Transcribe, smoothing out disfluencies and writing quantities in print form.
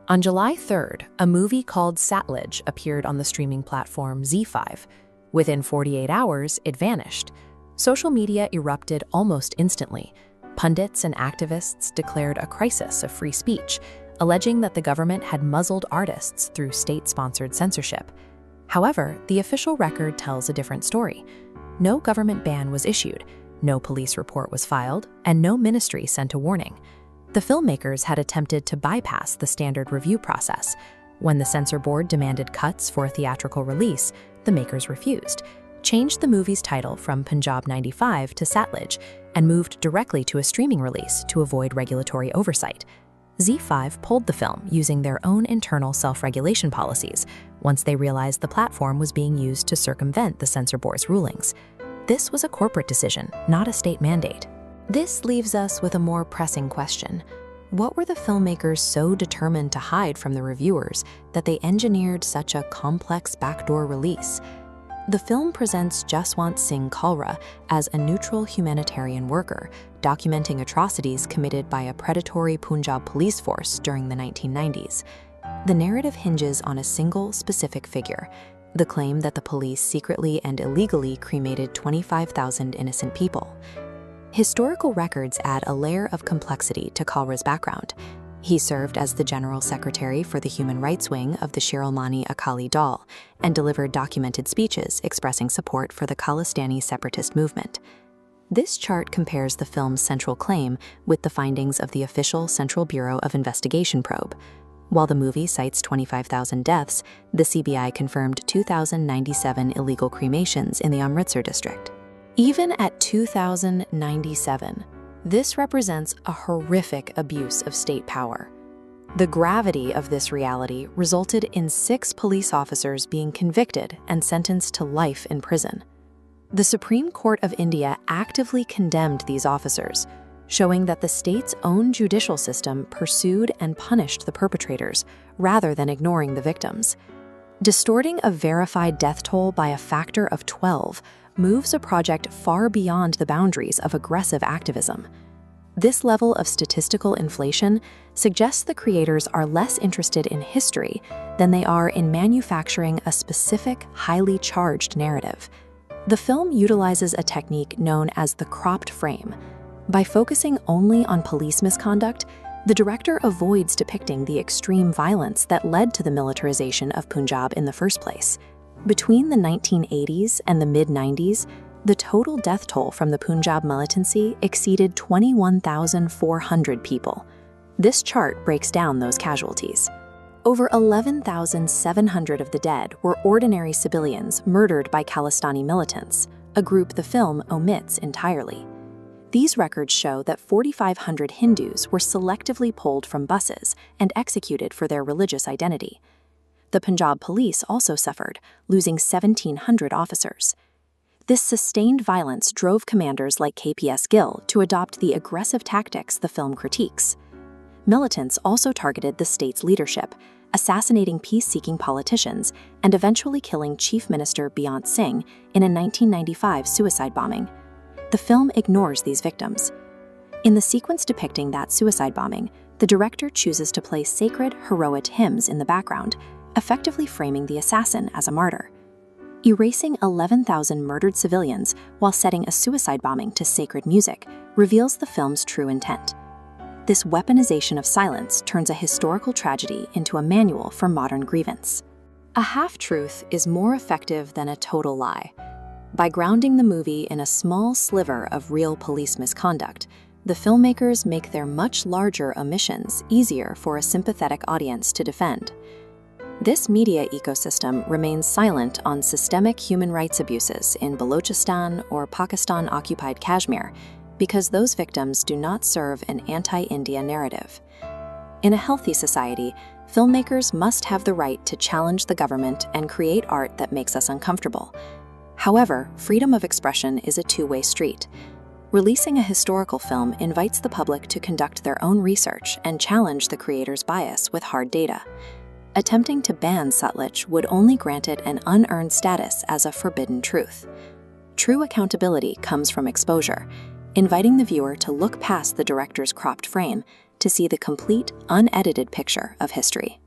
On July 3rd, a movie called Satluj appeared on the streaming platform Z5. Within 48 hours, it vanished. Social media erupted almost instantly. Pundits and activists declared a crisis of free speech, alleging that the government had muzzled artists through state-sponsored censorship. However, the official record tells a different story. No government ban was issued, no police report was filed, and no ministry sent a warning. The filmmakers had attempted to bypass the standard review process. When the censor board demanded cuts for a theatrical release, the makers refused, changed the movie's title from Punjab 95 to Satluj, and moved directly to a streaming release to avoid regulatory oversight. Z5 pulled the film using their own internal self-regulation policies once they realized the platform was being used to circumvent the censor board's rulings. This was a corporate decision, not a state mandate. This leaves us with a more pressing question. What were the filmmakers so determined to hide from the reviewers that they engineered such a complex backdoor release? The film presents Jaswant Singh Khalra as a neutral humanitarian worker, documenting atrocities committed by a predatory Punjab police force during the 1990s. The narrative hinges on a single specific figure, the claim that the police secretly and illegally cremated 25,000 innocent people. Historical records add a layer of complexity to Khalra's background. He served as the General Secretary for the Human Rights Wing of the Shiromani Akali Dal and delivered documented speeches expressing support for the Khalistani separatist movement. This chart compares the film's central claim with the findings of the official Central Bureau of Investigation probe. While the movie cites 25,000 deaths, the CBI confirmed 2,097 illegal cremations in the Amritsar district. Even at 2,097, this represents a horrific abuse of state power. The gravity of this reality resulted in 6 police officers being convicted and sentenced to life in prison. The Supreme Court of India actively condemned these officers, showing that the state's own judicial system pursued and punished the perpetrators rather than ignoring the victims. Distorting a verified death toll by a factor of 12 moves a project far beyond the boundaries of aggressive activism. This level of statistical inflation suggests the creators are less interested in history than they are in manufacturing a specific, highly charged narrative. The film utilizes a technique known as the cropped frame. By focusing only on police misconduct, the director avoids depicting the extreme violence that led to the militarization of Punjab in the first place. Between the 1980s and the mid-90s, the total death toll from the Punjab militancy exceeded 21,400 people. This chart breaks down those casualties. Over 11,700 of the dead were ordinary civilians murdered by Khalistani militants, a group the film omits entirely. These records show that 4,500 Hindus were selectively pulled from buses and executed for their religious identity. The Punjab police also suffered, losing 1,700 officers. This sustained violence drove commanders like KPS Gill to adopt the aggressive tactics the film critiques. Militants also targeted the state's leadership, assassinating peace-seeking politicians and eventually killing Chief Minister Jaswant Singh in a 1995 suicide bombing. The film ignores these victims. In the sequence depicting that suicide bombing, the director chooses to play sacred, heroic hymns in the background, effectively framing the assassin as a martyr. Erasing 11,000 murdered civilians while setting a suicide bombing to sacred music reveals the film's true intent. This weaponization of silence turns a historical tragedy into a manual for modern grievance. A half-truth is more effective than a total lie. By grounding the movie in a small sliver of real police misconduct, the filmmakers make their much larger omissions easier for a sympathetic audience to defend. This media ecosystem remains silent on systemic human rights abuses in Balochistan or Pakistan-occupied Kashmir because those victims do not serve an anti-India narrative. In a healthy society, filmmakers must have the right to challenge the government and create art that makes us uncomfortable. However, freedom of expression is a two-way street. Releasing a historical film invites the public to conduct their own research and challenge the creator's bias with hard data. Attempting to ban Satluj would only grant it an unearned status as a forbidden truth. True accountability comes from exposure, inviting the viewer to look past the director's cropped frame to see the complete, unedited picture of history.